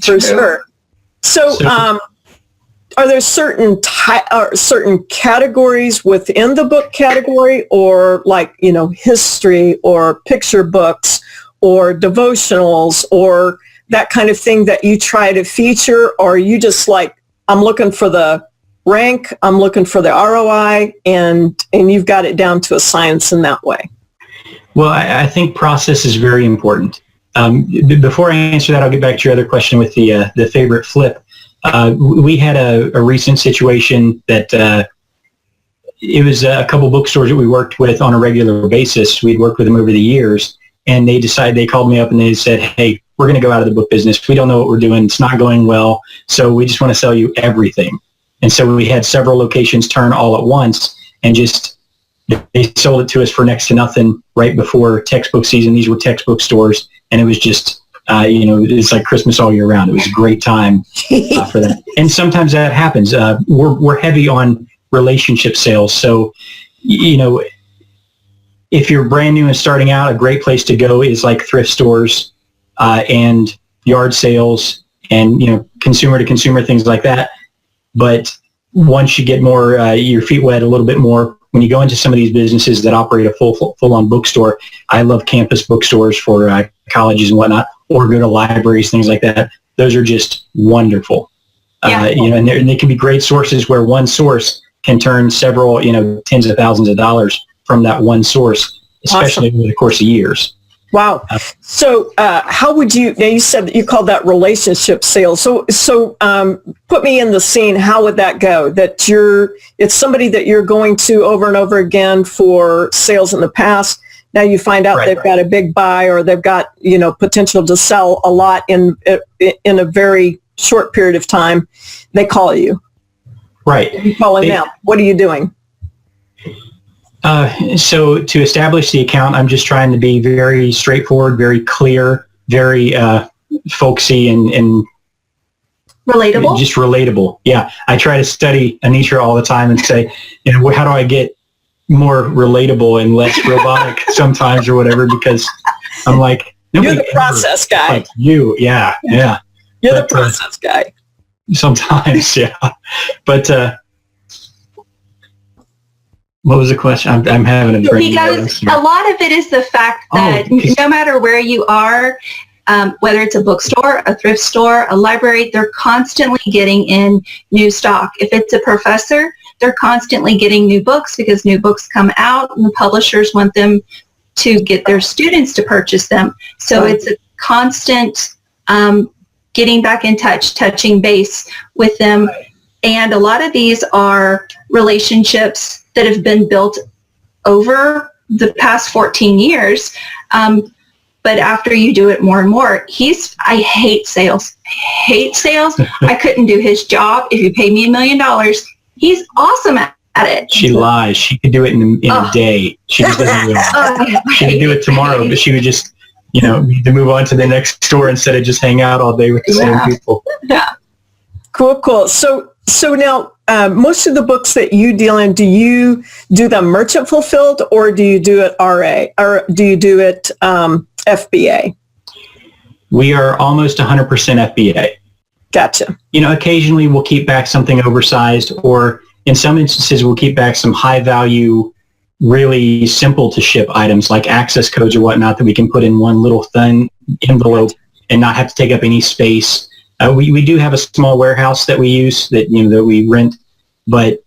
For sure. So, are there certain certain categories within the book category, or like, history or picture books or devotionals or that kind of thing that you try to feature? Or are you just like, I'm looking for the rank, I'm looking for the ROI, and you've got it down to a science in that way? Well, I think process is very important. Before I answer that, I'll get back to your other question with the favorite flip. We had a recent situation that it was a couple bookstores that we worked with on a regular basis. We'd worked with them over the years, and they called me up and they said, hey, we're going to go out of the book business. We don't know what we're doing. It's not going well. So we just want to sell you everything. And so we had several locations turn all at once, and they sold it to us for next to nothing right before textbook season. These were textbook stores, and it was just, it's like Christmas all year round. It was a great time for that. And sometimes that happens. We're heavy on relationship sales. So, if you're brand new and starting out, a great place to go is like thrift stores and yard sales and, consumer to consumer, things like that. But once you get more, your feet wet a little bit more, when you go into some of these businesses that operate a full-on bookstore, I love campus bookstores for colleges and whatnot, or go to libraries, things like that. Those are just wonderful. Yeah. And they can be great sources where one source can turn several, tens of thousands of dollars from that one source, especially over the course of years. Wow. So how would you said that you called that relationship sales. So put me in the scene. How would that go? That it's somebody that you're going to over and over again for sales in the past. Now you find out they've got a big buy, or they've got, potential to sell a lot in a very short period of time. They call you. Right. You call them now. What are you doing? So to establish the account, I'm just trying to be very straightforward, very clear, very folksy and relatable. Just relatable. Yeah. I try to study Anitra all the time and say, how do I get more relatable and less robotic sometimes or whatever, because I'm like, you're the process guy. Like you. Yeah. Yeah. You're the process guy. Sometimes. Yeah. But, what was the question? I'm having a brain. Because a lot of it is the fact that no matter where you are, whether it's a bookstore, a thrift store, a library, they're constantly getting in new stock. If it's a professor, they're constantly getting new books because new books come out and the publishers want them to get their students to purchase them. So it's a constant getting back in touch, touching base with them. And a lot of these are relationships that have been built over the past 14 years. But after you do it more and more, I hate sales. I couldn't do his job. If you paid me $1 million, he's awesome at it. She lies. She could do it in a day. She just doesn't do it. She could do it tomorrow, but she would just, need to move on to the next store instead of just hang out all day with the same people. Yeah. Cool. So now, most of the books that you deal in, do you do them merchant fulfilled, or do you do it RA, or do you do it FBA? We are almost 100% FBA. Gotcha. Occasionally we'll keep back something oversized, or in some instances we'll keep back some high value, really simple to ship items like access codes or whatnot that we can put in one little thin envelope and not have to take up any space. We do have a small warehouse that we use that we rent, but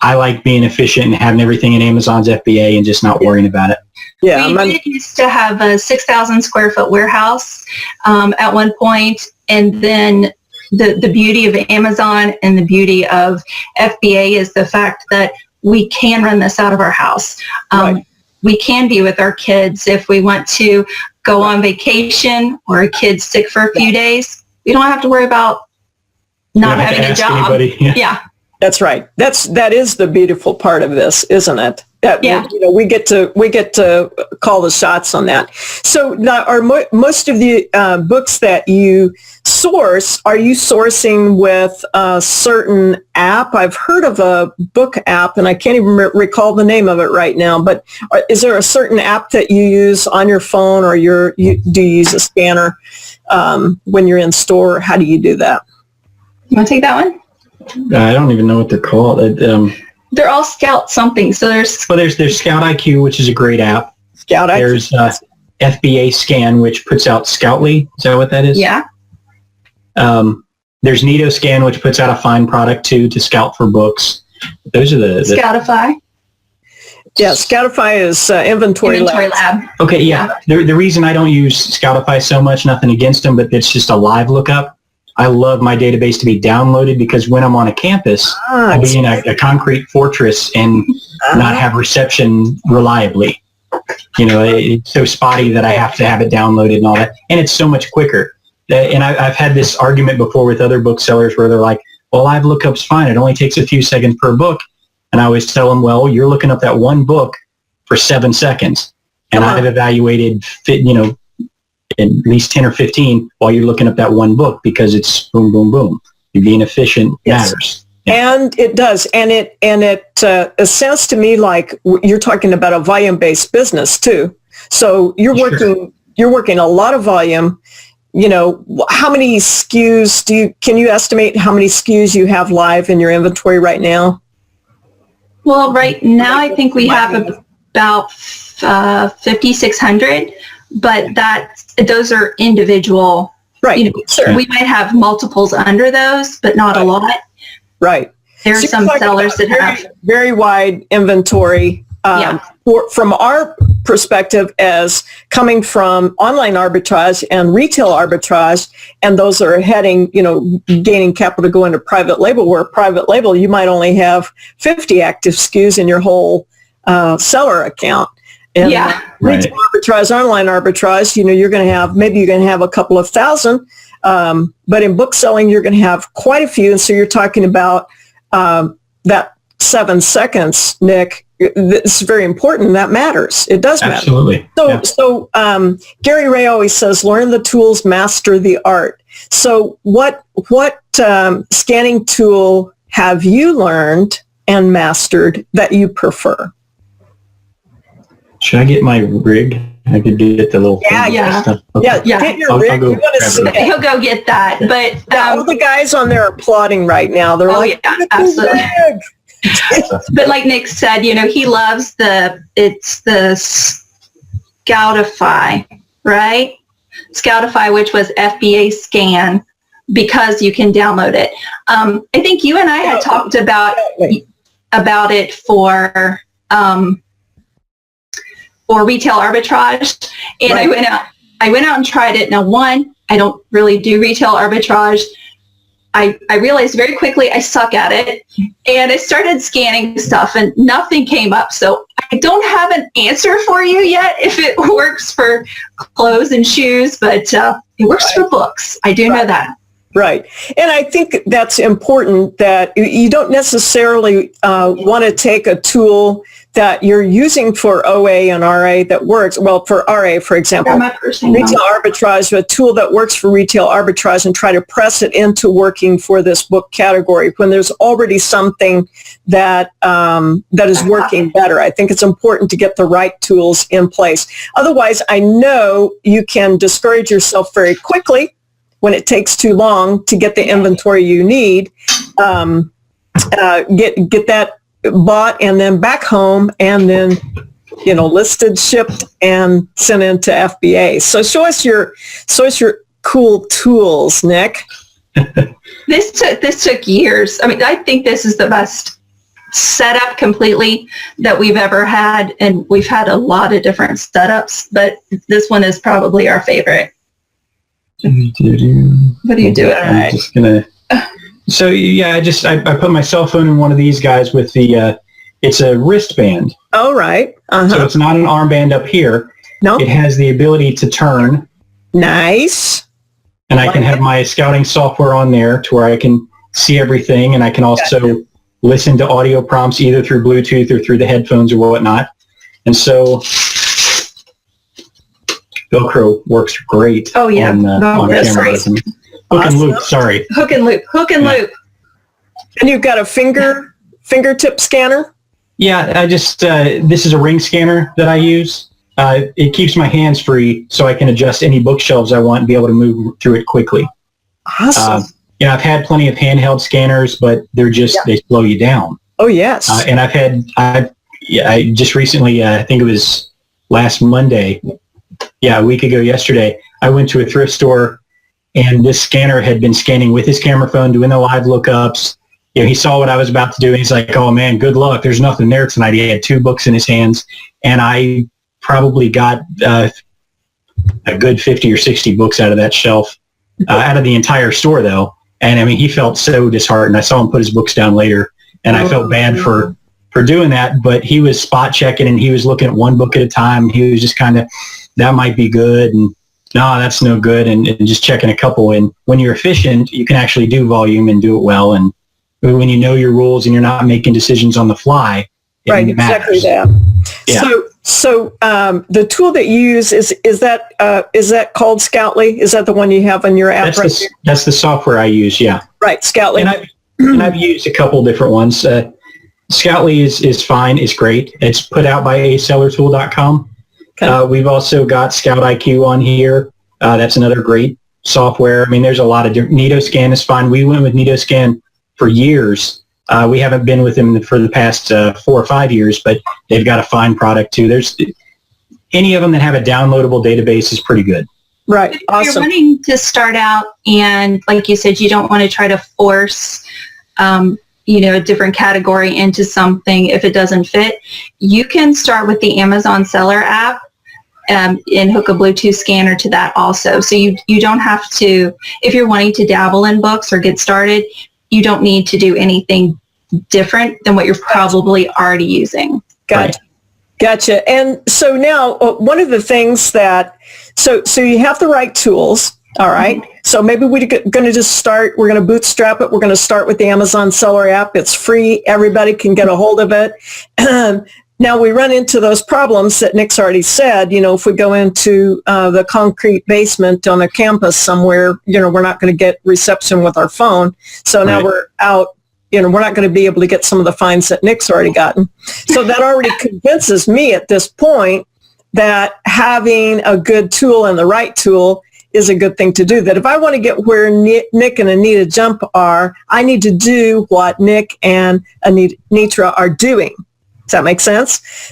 I like being efficient and having everything in Amazon's FBA and just not worrying about it. Yeah, we used to have a 6,000 square foot warehouse at one point, and then the beauty of Amazon and the beauty of FBA is the fact that we can run this out of our house. We can be with our kids if we want to go on vacation or a kid's sick for a few days. We don't have to worry about not having a job. Yeah. That's right. That is the beautiful part of this, isn't it? That Yeah. we get to call the shots on that. So now, are most of the books that you source, are you sourcing with a certain app? I've heard of a book app, and I can't even recall the name of it right now. But is there a certain app that you use on your phone, or do you use a scanner when you're in store? How do you do that? You want to take that one? I don't even know what they're called. They're all Scout something. So there's Scout IQ, which is a great app. Scout IQ. There's FBA Scan, which puts out Scoutly. Is that what that is? yeah. There's Nito Scan, which puts out a fine product too to scout for books. Those are the Scoutify. Yeah, Scoutify is Inventory Lab. Okay, yeah. The reason I don't use Scoutify so much, nothing against them, but it's just a live lookup. I love my database to be downloaded because when I'm on a campus, I'll be in a concrete fortress and not have reception reliably. It's so spotty that I have to have it downloaded and all that. And it's so much quicker. And I've had this argument before with other booksellers where they're like, well, live lookup's fine. It only takes a few seconds per book. And I always tell them, well, you're looking up that one book for 7 seconds. And I've evaluated, at least 10 or 15 while you're looking up that one book because it's boom, boom, boom. You're being efficient matters. Yeah. And it does. And it sounds to me like you're talking about a volume-based business too. So you're working a lot of volume. How many SKUs can you estimate how many SKUs you have live in your inventory right now? Well, right now I think we have about 5,600, but those are individual. Right. Sure. We might have multiples under those, but not a lot. Right. There are some sellers that have very wide inventory. From our perspective as coming from online arbitrage and retail arbitrage, and those are heading, gaining capital to go into private label, where private label, you might only have 50 active SKUs in your whole seller account. And retail arbitrage, online arbitrage, you're going to have a couple of thousand, but in book selling, you're going to have quite a few. And so you're talking about that 7 seconds, Nick. It's very important. That matters. It does matter. Absolutely. So Gary Ray always says, learn the tools, master the art. So what scanning tool have you learned and mastered that you prefer? Should I get my rig? I could get the little stuff. Okay. Get your rig. I'll go He'll go get that. But all the guys on there are applauding right now. They're absolutely. But like Nick said, he loves it's the Scoutify, right? Scoutify, which was FBA Scan, because you can download it. I think you and I had talked about it for retail arbitrage, and I went out and tried it. Now, one, I don't really do retail arbitrage. I realized very quickly I suck at it, and I started scanning stuff and nothing came up. So I don't have an answer for you yet if it works for clothes and shoes, but it works for books. I do know that. Right. And I think that's important, that you don't necessarily want to take a tool that you're using for OA and RA that works. Well, for RA, for example, retail arbitrage, a tool that works for retail arbitrage, and try to press it into working for this book category when there's already something that is working better. I think it's important to get the right tools in place. Otherwise, I know you can discourage yourself very quickly when it takes too long to get the inventory you need. Get that bought and then back home and then listed, shipped, and sent into FBA. So show us your cool tools, Nick. This took years. I mean, I think this is the best setup completely that we've ever had, and we've had a lot of different setups, but this one is probably our favorite. What are you doing? I'm just gonna. So yeah, I put my cell phone in one of these guys with the. It's a wristband. Oh right. So it's not an armband up here. No. It has the ability to turn. Nice. And I can have my scouting software on there to where I can see everything, and I can also listen to audio prompts either through Bluetooth or through the headphones or whatnot. And so Velcro works great Oh, yeah. on Velcro's cameras. great. Hook and Awesome. loop, sorry. Hook and loop. And you've got a fingertip scanner? Yeah, I just, this is a ring scanner that I use. It keeps my hands free so I can adjust any bookshelves I want and be able to move through it quickly. Awesome. Yeah, I've had plenty of handheld scanners, but they're just, they slow you down. Oh, yes. And I just recently, I think it was last Monday, a week ago yesterday, I went to a thrift store and this scanner had been scanning with his camera phone, doing the live lookups. You know, he saw what I was about to do and he's like, oh man, good luck. There's nothing there tonight. He had 2 books in his hands and I probably got a good 50 or 60 books out of that shelf, out of the entire store though. And I mean, he felt so disheartened. I saw him put his books down later and I felt bad for doing that, but he was spot checking and he was looking at one book at a time. He was just kind of, that might be good. And no, that's no good. And just checking a couple. And when you're efficient, you can actually do volume and do it well. And when you know your rules and you're not making decisions on the fly, Right, matters. exactly that. Yeah. So the tool that you use is that called Scoutly? Is that the one you have on your app? That's the software I use. Yeah. Right, Scoutly. And I've used a couple different ones. Scoutly is fine. It's great. It's put out by asellertool.com. Okay. We've also got Scout IQ on here. That's another great software. I mean, there's a lot of different. NitoScan is fine. We went with NitoScan for years. We haven't been with them for the past 4 or 5 years, but they've got a fine product too. There's any of them that have a downloadable database is pretty good. Right. If Awesome. you're wanting to start out and like you said, you don't want to try to force, a different category into something if it doesn't fit, you can start with the Amazon Seller app and hook a Bluetooth scanner to that also. So you don't have to, if you're wanting to dabble in books or get started, you don't need to do anything different than what you're probably already using. Gotcha. And so now one of the things that, so you have the right tools. All right. Mm-hmm. So maybe we're going to just start, we're going to bootstrap it. We're going to start with the Amazon Seller app. It's free. Everybody can get a hold of it. Now we run into those problems that Nick's already said. You know, if we go into the concrete basement on a campus somewhere, we're not going to get reception with our phone. So now we're out, we're not going to be able to get some of the fines that Nick's already gotten. So that already convinces me at this point that having a good tool and the right tool is a good thing to do. That if I want to get where Nick and Anita Jump are, I need to do what Nick and Anitra are doing. Does that make sense?